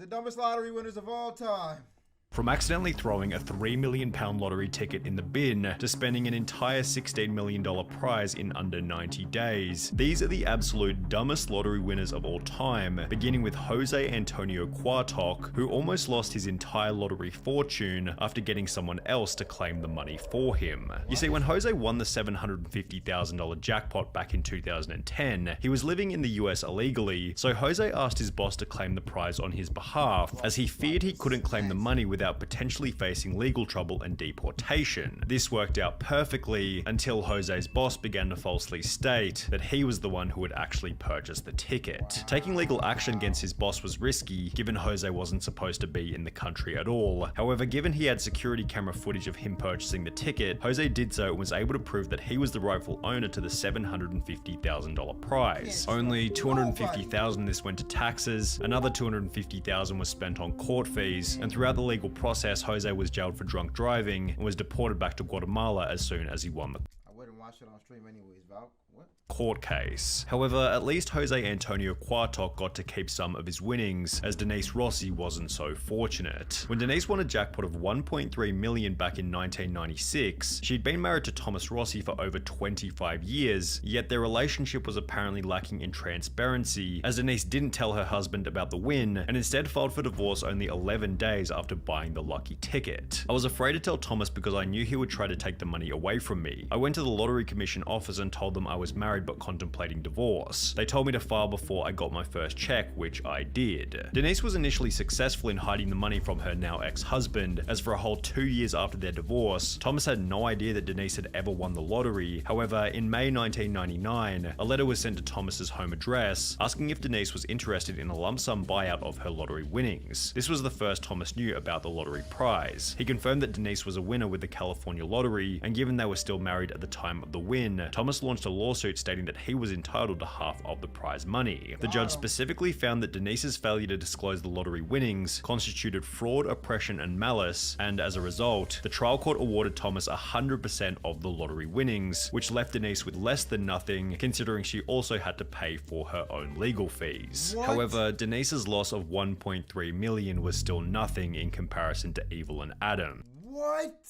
The dumbest lottery winners of all time. From accidentally throwing a £3 million lottery ticket in the bin to spending an entire $16 million prize in under 90 days. These are the absolute dumbest lottery winners of all time, beginning with Jose Antonio Cuartoc, who almost lost his entire lottery fortune after getting someone else to claim the money for him. You see, when Jose won the $750,000 jackpot back in 2010, he was living in the US illegally, so Jose asked his boss to claim the prize on his behalf, as he feared he couldn't claim the money without potentially facing legal trouble and deportation. This worked out perfectly until Jose's boss began to falsely state that he was the one who had actually purchased the ticket. Taking legal action against his boss was risky, given Jose wasn't supposed to be in the country at all. However, given he had security camera footage of him purchasing the ticket, Jose did so and was able to prove that he was the rightful owner to the $750,000 prize. Only $250,000 this went to taxes, another $250,000 was spent on court fees, and throughout the legal process, Jose was jailed for drunk driving and was deported back to Guatemala as soon as he won the I wouldn't watch it on stream anyways, Val. What? court case. However, at least Jose Antonio Cuartoc got to keep some of his winnings, as Denise Rossi wasn't so fortunate. When Denise won a jackpot of $1.3 million back in 1996, she'd been married to Thomas Rossi for over 25 years, yet their relationship was apparently lacking in transparency, as Denise didn't tell her husband about the win, and instead filed for divorce only 11 days after buying the lucky ticket. I was afraid to tell Thomas because I knew he would try to take the money away from me. I went to the Lottery Commission office and told them I was married but contemplating divorce. They told me to file before I got my first check, which I did. Denise was initially successful in hiding the money from her now ex-husband, as for a whole 2 years after their divorce, Thomas had no idea that Denise had ever won the lottery. However, in May 1999, a letter was sent to Thomas's home address, asking if Denise was interested in a lump sum buyout of her lottery winnings. This was the first Thomas knew about the lottery prize. He confirmed that Denise was a winner with the California lottery, and given they were still married at the time of the win, Thomas launched a lawsuit stating that he was entitled to half of the prize money. The judge specifically found that Denise's failure to disclose the lottery winnings constituted fraud, oppression, and malice, and as a result, the trial court awarded Thomas 100% of the lottery winnings, which left Denise with less than nothing, considering she also had to pay for her own legal fees. What? However, Denise's loss of $1.3 million was still nothing in comparison to Evelyn Adams. What?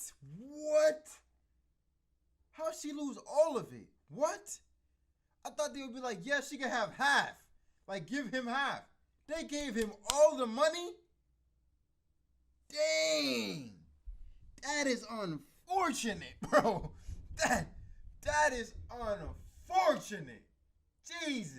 How'd she lose all of it? What? I thought they would be like, yeah, she can have half. Like, give him half. They gave him all the money? Dang. That is unfortunate, bro. That is unfortunate. Jesus.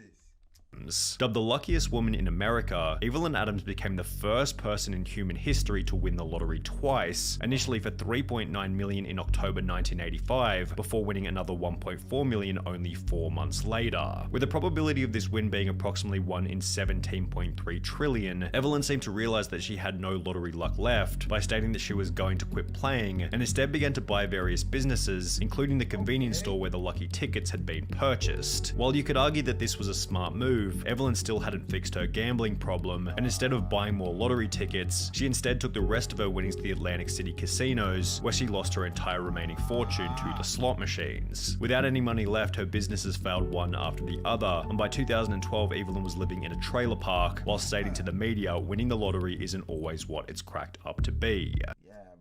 Dubbed the luckiest woman in America, Evelyn Adams became the first person in human history to win the lottery twice, initially for $3.9 million in October 1985, before winning another $1.4 million only 4 months later. With the probability of this win being approximately 1 in 17.3 trillion, Evelyn seemed to realize that she had no lottery luck left by stating that she was going to quit playing, and instead began to buy various businesses, including the convenience store where the lucky tickets had been purchased. While you could argue that this was a smart move, Evelyn still hadn't fixed her gambling problem, and instead of buying more lottery tickets, she instead took the rest of her winnings to the Atlantic City casinos, where she lost her entire remaining fortune to the slot machines. Without any money left, her businesses failed one after the other, and by 2012, Evelyn was living in a trailer park, while stating to the media, winning the lottery isn't always what it's cracked up to be. Yeah,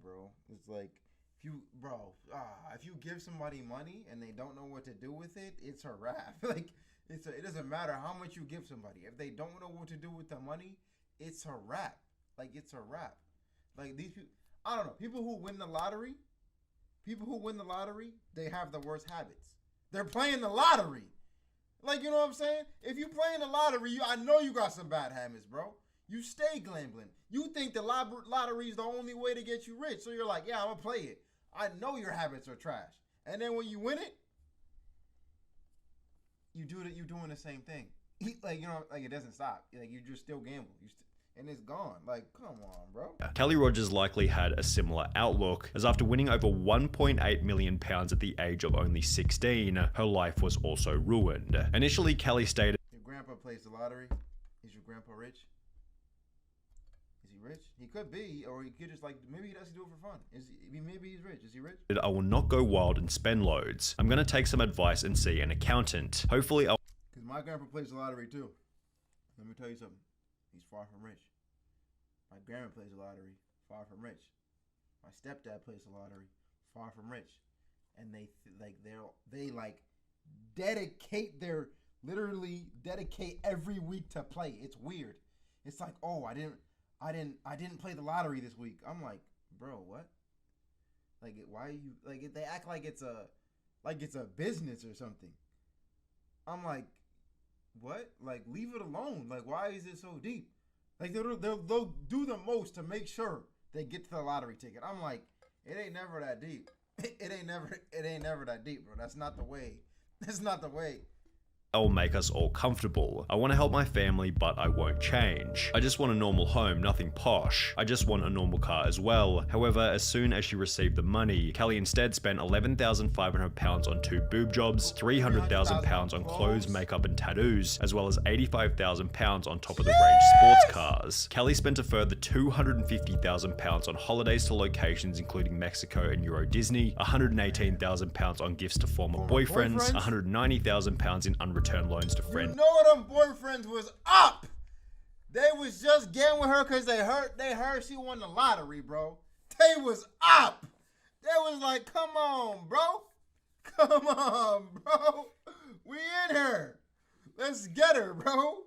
bro. It's like, if you give somebody money and they don't know what to do with it, it's a wrap. Like, it doesn't matter how much you give somebody. If they don't know what to do with the money, it's a wrap. Like, it's a wrap. Like, these people, I don't know. People who win the lottery, they have the worst habits. They're playing the lottery. Like, you know what I'm saying? If you playing the lottery, I know you got some bad habits, bro. You stay gambling. You think the lottery is the only way to get you rich. So you're like, yeah, I'm going to play it. I know your habits are trash. And then when you win it, you're doing the same thing. Like, you know, like, it doesn't stop. Like, you just still gamble. And it's gone. Like, come on, bro. Kelly Rogers likely had a similar outlook, as after winning over £1.8 million at the age of only 16, her life was also ruined. Initially, Kelly stated, "Your grandpa plays the lottery. Is your grandpa rich? Is he rich? He could be, or he could just, like, maybe he doesn't do it for fun. Maybe he's rich. Is he rich? I will not go wild and spend loads. I'm going to take some advice and see an accountant. Hopefully I'll..." Because my grandpa plays the lottery too. Let me tell you something. He's far from rich. grandma plays the lottery, far from rich. My stepdad plays the lottery, far from rich, and they literally dedicate every week to play. It's weird. It's like, oh, I didn't play the lottery this week. I'm like, bro, what? Like, why are you like? They act like it's a business or something. I'm like, what? Like, leave it alone. Like, why is it so deep? Like, they'll do the most to make sure they get to the lottery ticket. I'm like, it ain't never that deep. It ain't never that deep, bro. That's not the way. That's not the way. That will make us all comfortable. I want to help my family, but I won't change. I just want a normal home, nothing posh. I just want a normal car as well. However, as soon as she received the money, Kelly instead spent £11,500 on 2 boob jobs, £300,000 on clothes, makeup and tattoos, as well as £85,000 on top of the range sports cars. Kelly spent a further £250,000 on holidays to locations including Mexico and Euro Disney, £118,000 on gifts to former boyfriends, £190,000 in unreturned loans to friends. You know what them boyfriends was up? They was just getting with her because they heard she won the lottery, bro. They was up. They was like, come on, bro. Come on, bro. We in her. Let's get her, bro.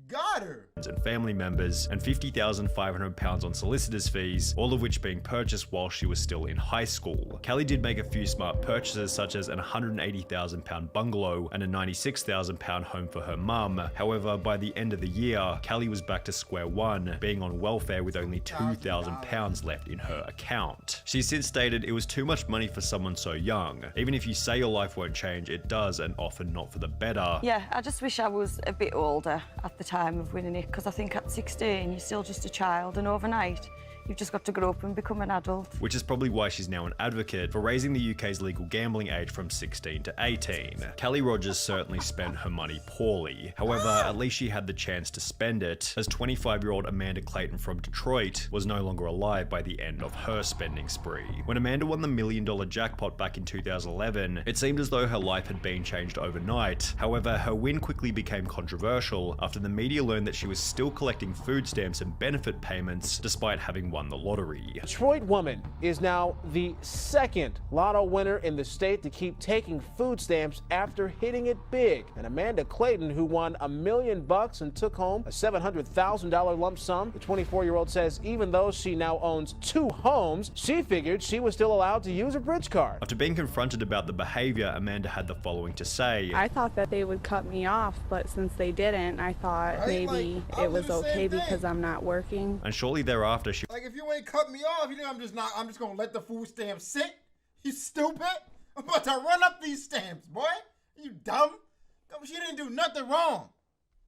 Got her. And family members, and £50,500 on solicitor's fees, all of which being purchased while she was still in high school. Kelly did make a few smart purchases such as an £180,000 bungalow and a £96,000 home for her mum. However, by the end of the year, Kelly was back to square one, being on welfare with only £2,000 left in her account. She's since stated it was too much money for someone so young. Even if you say your life won't change, it does, and often not for the better. Yeah, I just wish I was a bit older at the time of winning it, because I think at 16 you're still just a child, and overnight you've just got to grow up and become an adult. Which is probably why she's now an advocate for raising the UK's legal gambling age from 16 to 18. Kelly Rogers certainly spent her money poorly. However, at least she had the chance to spend it, as 25-year-old Amanda Clayton from Detroit was no longer alive by the end of her spending spree. When Amanda won the $1 million jackpot back in 2011, it seemed as though her life had been changed overnight. However, her win quickly became controversial after the media learned that she was still collecting food stamps and benefit payments despite having won the lottery. Detroit woman is now the second lotto winner in the state to keep taking food stamps after hitting it big. And Amanda Clayton, who won $1 million and took home a $700,000 lump sum, the 24-year-old says even though she now owns 2 homes, she figured she was still allowed to use a bridge card. After being confronted about the behavior, Amanda had the following to say. I thought that they would cut me off, but since they didn't, I thought maybe it was okay because I'm not working. And shortly thereafter, she Like, if you ain't cut me off, you think I'm just gonna let the food stamps sit? You stupid? I'm about to run up these stamps, boy. You dumb? She didn't do nothing wrong.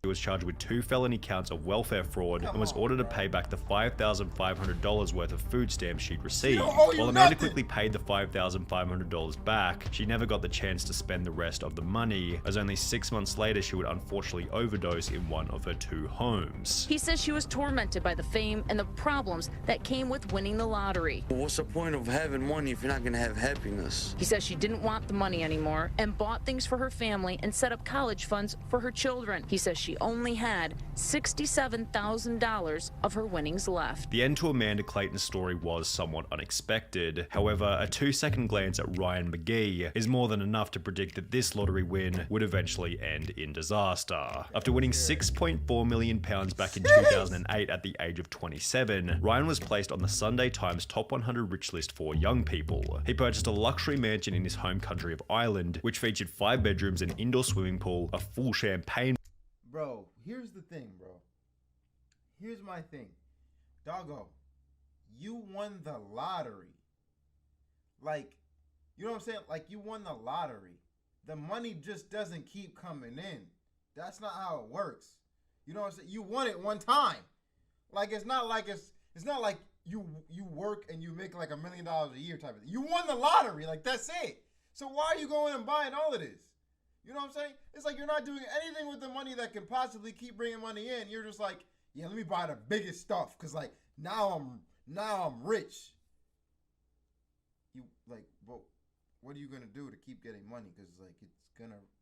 He was charged with 2 felony counts of welfare fraud and was ordered to pay back the $5,500 worth of food stamps she'd received. While Amanda quickly paid the $5,500 back, she never got the chance to spend the rest of the money, as only 6 months later she would unfortunately overdose in one of her 2 homes. He says she was tormented by the fame and the problems that came with winning the lottery. What's the point of having money if you're not going to have happiness? He says she didn't want the money anymore and bought things for her family and set up college funds for her children. He says she only had $67,000 of her winnings left. The end to Amanda Clayton's story was somewhat unexpected. However, a 2-second glance at Ryan McGee is more than enough to predict that this lottery win would eventually end in disaster. After winning £6.4 million back in 2008 at the age of 27, Ryan was placed on the Sunday Times Top 100 Rich list for young people. He purchased a luxury mansion in his home country of Ireland, which featured 5 bedrooms, an indoor swimming pool, a full champagne. Bro, here's the thing, bro. Here's my thing. Doggo, you won the lottery. Like, you know what I'm saying? Like, you won the lottery. The money just doesn't keep coming in. That's not how it works. You know what I'm saying? You won it one time. Like, it's not like you work and you make like $1 million a year type of thing. You won the lottery. Like, that's it. So why are you going and buying all of this? You know what I'm saying? It's like you're not doing anything with the money that can possibly keep bringing money in. You're just like, yeah, let me buy the biggest stuff because like now I'm rich. You like, well, what are you gonna do to keep getting money? Because like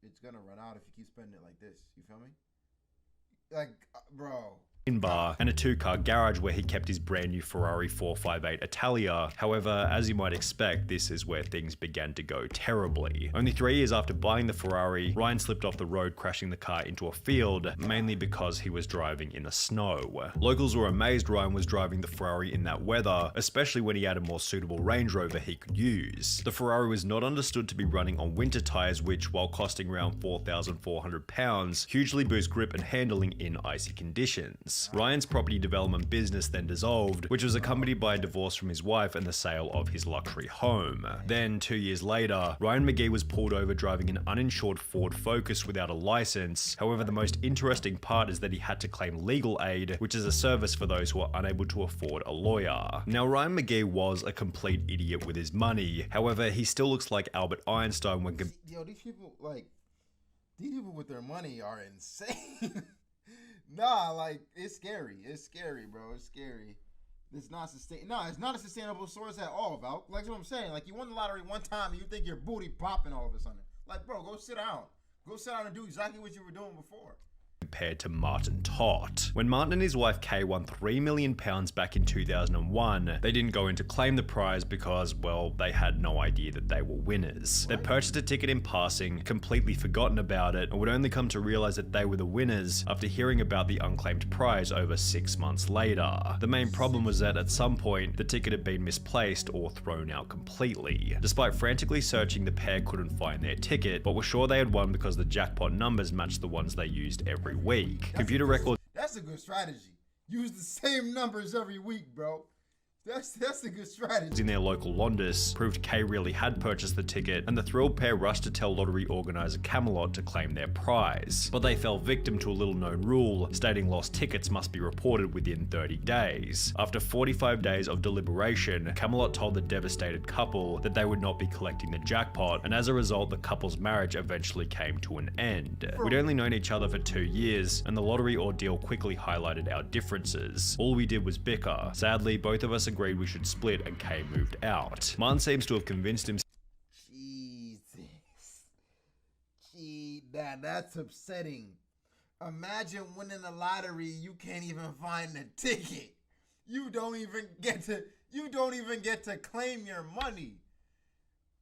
it's gonna run out if you keep spending it like this. You feel me? Like, bro, bar and a 2-car garage where he kept his brand new Ferrari 458 Italia. However, as you might expect, this is where things began to go terribly. Only 3 years after buying the Ferrari, Ryan slipped off the road, crashing the car into a field, mainly because he was driving in the snow. Locals were amazed Ryan was driving the Ferrari in that weather, especially when he had a more suitable Range Rover he could use. The Ferrari was not understood to be running on winter tires, which, while costing around £4,400, hugely boost grip and handling in icy conditions. Ryan's property development business then dissolved, which was accompanied by a divorce from his wife and the sale of his luxury home. Then, 2 years later, Ryan McGee was pulled over driving an uninsured Ford Focus without a license. However, the most interesting part is that he had to claim legal aid, which is a service for those who are unable to afford a lawyer. Now, Ryan McGee was a complete idiot with his money. However, he still looks like Albert Einstein when Yo, these people with their money are insane. Nah, like, it's scary. It's scary, bro. It's scary. It's not a sustainable source at all, Val. Like what I'm saying. Like, you won the lottery one time and you think your booty popping all of a sudden. Like, bro, go sit down. Go sit down and do exactly what you were doing before. Compared to Martin Tott. When Martin and his wife Kay won £3 million back in 2001, they didn't go in to claim the prize because, well, they had no idea that they were winners. They purchased a ticket in passing, completely forgotten about it, and would only come to realize that they were the winners after hearing about the unclaimed prize over 6 months later. The main problem was that at some point, the ticket had been misplaced or thrown out completely. Despite frantically searching, the pair couldn't find their ticket, but were sure they had won because the jackpot numbers matched the ones they used every week. Computer records. That's a good strategy. Use the same numbers every week, bro. That's a good strategy. In their local Londis proved Kay really had purchased the ticket, and the thrilled pair rushed to tell lottery organizer Camelot to claim their prize. But they fell victim to a little-known rule, stating lost tickets must be reported within 30 days. After 45 days of deliberation, Camelot told the devastated couple that they would not be collecting the jackpot, and as a result, the couple's marriage eventually came to an end. We'd only known each other for 2 years, and the lottery ordeal quickly highlighted our differences. All we did was bicker. Sadly, both of us agreed we should split, and Kay moved out. Martin seems to have convinced himself. That's upsetting. Imagine winning the lottery, you can't even find the ticket. You don't even get to claim your money.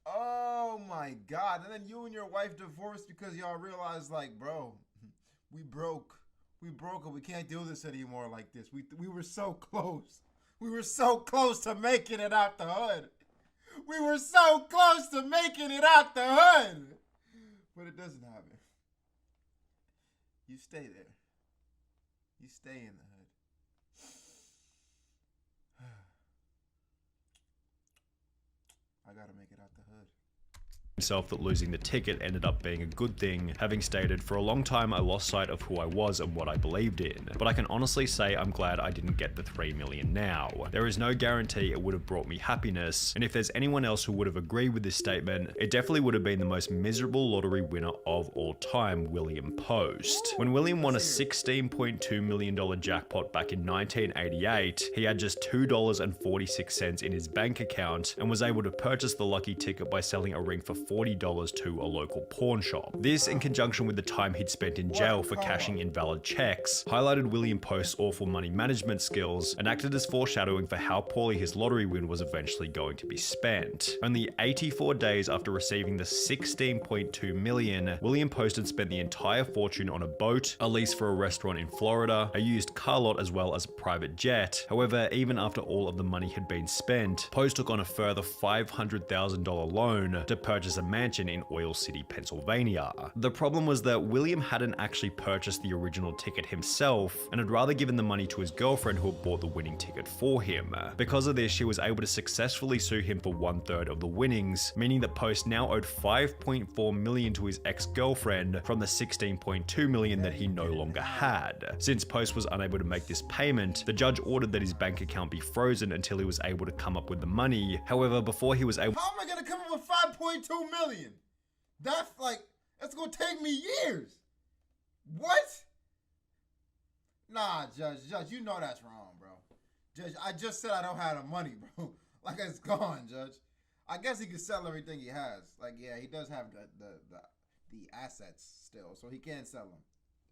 Oh my God. And then you and your wife divorced because y'all realized, like, bro, we broke and we can't do this anymore like this. We were so close. We were so close to making it out the hood. We were so close to making it out the hood. But it doesn't happen. You stay there. You stay in the hood. I gotta make it out the hood. Himself that losing the ticket ended up being a good thing, having stated, "For a long time I lost sight of who I was and what I believed in, but I can honestly say I'm glad I didn't get the $3 million now. There is no guarantee it would have brought me happiness, and if there's anyone else who would have agreed with this statement, it definitely would have been the most miserable lottery winner of all time, William Post." When William won a $16.2 million jackpot back in 1988, he had just $2.46 in his bank account and was able to purchase the lucky ticket by selling a ring for $40 to a local pawn shop. This, in conjunction with the time he'd spent in jail for cashing invalid checks, highlighted William Post's awful money management skills and acted as foreshadowing for how poorly his lottery win was eventually going to be spent. Only 84 days after receiving the $16.2 million, William Post had spent the entire fortune on a boat, a lease for a restaurant in Florida, a used car lot, as well as a private jet. However, even after all of the money had been spent, Post took on a further $500,000 loan to purchase a mansion in Oil City, Pennsylvania. The problem was that William hadn't actually purchased the original ticket himself and had rather given the money to his girlfriend who had bought the winning ticket for him. Because of this, she was able to successfully sue him for 1/3 of the winnings, meaning that Post now owed $5.4 million to his ex-girlfriend from the $16.2 million that he no longer had. Since Post was unable to make this payment, the judge ordered that his bank account be frozen until he was able to come up with the money. However, before he was able— How am I gonna come up with $5.2 million? That's gonna take me years. What? Nah, Judge, you know that's wrong, bro. Judge, I just said I don't have the money, bro. Like, it's gone, Judge. I guess he can sell everything he has. Like, yeah, he does have the assets still, so he can sell them.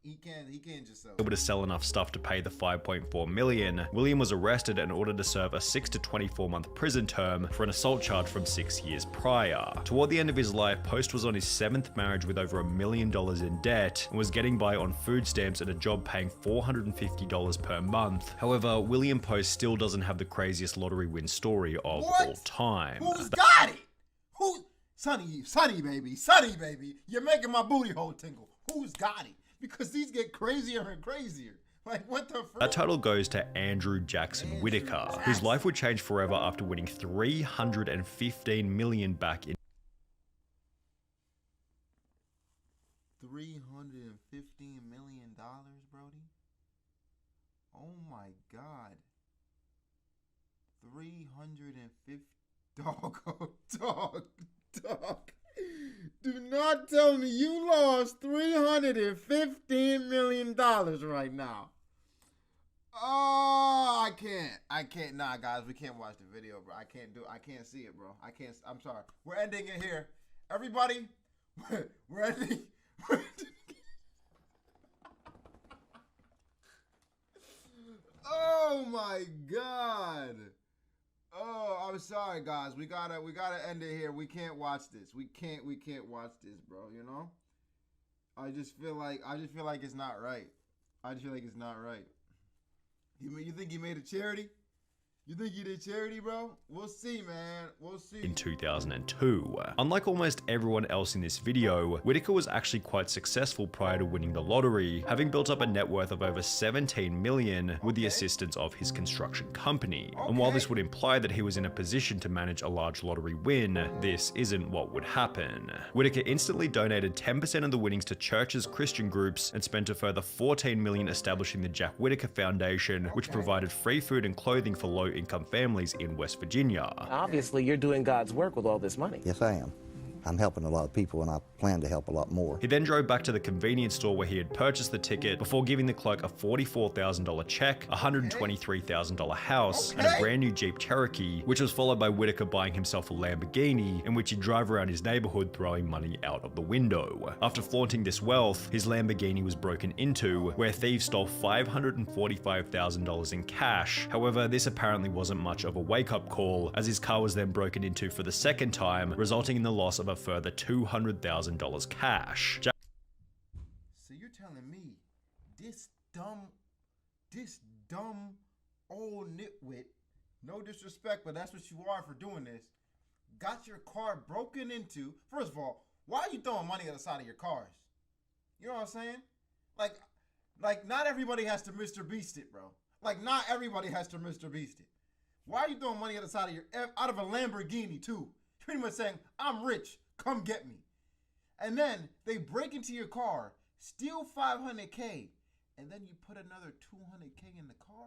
He can't just sell. Able to sell enough stuff to pay the $5.4 million, William was arrested and ordered to serve a 6 to 24-month prison term for an assault charge from 6 years prior. Toward the end of his life, Post was on his 7th marriage with over $1 million in debt and was getting by on food stamps at a job paying $450 per month. However, William Post still doesn't have the craziest lottery win story of all time. Who's got it? Who? Sonny baby, you're making my booty hole tingle. Who's got it? Because these get crazier and crazier. Like, what the fuck? That title goes to Andrew Jackson Whitaker, whose life would change forever after winning $315 million back in $315 million, Brody? Oh my God. 350 dog. Do not tell me you lost $315 million right now. Oh, I can't. Nah, guys, we can't watch the video, bro. I can't see it, bro. I'm sorry. We're ending it here. Everybody, we're ending. Oh my God. Oh, I'm sorry, guys. We gotta end it here. We can't watch this. We can't watch this, bro. You know. I just feel like it's not right. You think he made a charity? You think he did charity, bro? We'll see, man. We'll see. In 2002. Unlike almost everyone else in this video, Whitaker was actually quite successful prior to winning the lottery, having built up a net worth of over $17 million with the assistance of his construction company. And while this would imply that he was in a position to manage a large lottery win, this isn't what would happen. Whitaker instantly donated 10% of the winnings to churches, Christian groups, and spent a further $14 million establishing the Jack Whitaker Foundation, which provided free food and clothing for low-income families in West Virginia. Obviously, you're doing God's work with all this money. Yes, I am. I'm helping a lot of people, and I plan to help a lot more. He then drove back to the convenience store where he had purchased the ticket before giving the clerk a $44,000 check, a $123,000 house, and a brand new Jeep Cherokee, which was followed by Whitaker buying himself a Lamborghini, in which he'd drive around his neighborhood throwing money out of the window. After flaunting this wealth, his Lamborghini was broken into, where thieves stole $545,000 in cash. However, this apparently wasn't much of a wake-up call, as his car was then broken into for the second time, resulting in the loss of a further $200,000 cash. So you're telling me this dumb old nitwit, no disrespect, but that's what you are for doing this, got your car broken into? First of all, why are you throwing money at the side of your cars? You know what I'm saying? Like not everybody has to Mr. Beast it, bro. Like not everybody has to Mr. Beast it. Why are you throwing money at the side of out of a Lamborghini too? Pretty much saying, I'm rich, come get me. And then they break into your car, steal $500K, and then you put another $200K in the car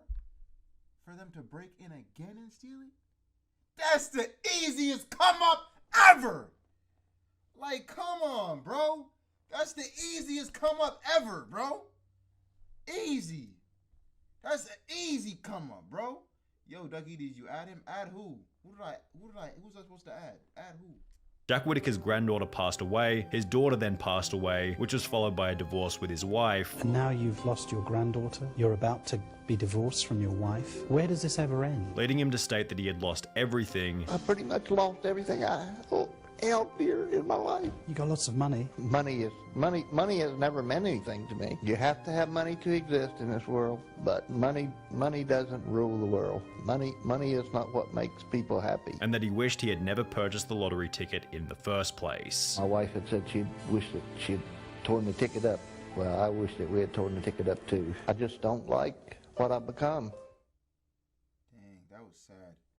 for them to break in again and steal it? That's the easiest come up ever. Like, come on, bro. That's the easiest come up ever, bro. Easy. That's an easy come up, bro. Yo, Dougie, did you add him? Add who? Who's I supposed to add? Add who? Jack Whitaker's granddaughter passed away, his daughter then passed away, which was followed by a divorce with his wife. And now you've lost your granddaughter, you're about to be divorced from your wife. Where does this ever end? Leading him to state that he had lost everything. I pretty much lost everything I held dear in my life. You got lots of money. Money has never meant anything to me. You have to have money to exist in this world, but money doesn't rule the world. Money is not what makes people happy. And that he wished he had never purchased the lottery ticket in the first place. My wife had said she'd wished that she'd torn the ticket up. Well, I wish that we had torn the ticket up too. I just don't like what I've become. Dang, that was sad.